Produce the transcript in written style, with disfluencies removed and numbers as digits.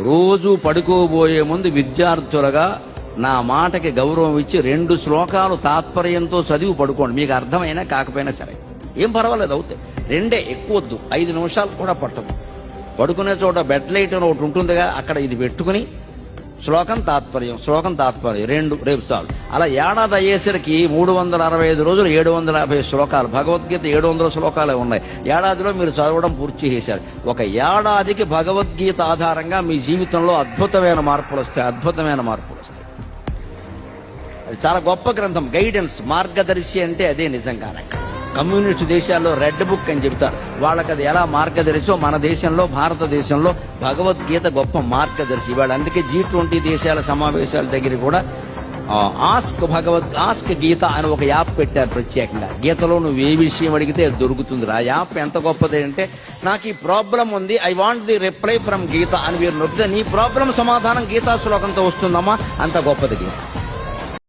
రోజు పడుకోబోయే ముందు విద్యార్థులుగా నా మాటకి గౌరవం ఇచ్చి 2 శ్లోకాలు తాత్పర్యంతో చదివి పడుకోండి. మీకు అర్థమైనా కాకపోయినా సరే ఏం పర్వాలేదు, అవుతాయి. 2 ఎక్కువ వద్దు, 5 నిమిషాలు కూడా పట్టదు. పడుకునే చోట బెడ్ లైట్ అని ఒకటి ఉంటుందిగా, అక్కడ ఇది పెట్టుకుని శ్లోకం తాత్పర్యం 2 రేపు చాలు. అలా ఏడాది అయ్యేసరికి 365 రోజులు 750 శ్లోకాలు, భగవద్గీత 700 శ్లోకాలే ఉన్నాయి. ఏడాదిలో మీరు చదవడం పూర్తి చేశారు. ఒక ఏడాదికి భగవద్గీత ఆధారంగా మీ జీవితంలో అద్భుతమైన మార్పులు వస్తాయి. అది చాలా గొప్ప గ్రంథం. గైడెన్స్, మార్గదర్శి అంటే అదే నిజంగానే. కమ్యూనిస్టు దేశాల్లో రెడ్ బుక్ అని చెబుతారు. వాళ్ళకి అది ఎలా మార్గదర్శో మన దేశంలో, భారతదేశంలో భగవద్గీత గొప్ప మార్గదర్శి. వాళ్ళు అందుకే G20 దేశాల సమావేశాల దగ్గర కూడా ఆస్క్ గీత అని ఒక యాప్ పెట్టారు ప్రత్యేకంగా. గీతలో నువ్వు ఏ విషయం అడిగితే అది దొరుకుతుంది. ఆ యాప్ ఎంత గొప్పది అంటే, నాకు ఈ ప్రాబ్లం ఉంది, I want the reply from Geeta అని మీరు నొక్కితే నీ ప్రాబ్లం సమాధానం గీతా శ్లోకంతో వస్తుందమ్మా, అంత గొప్పది గీత.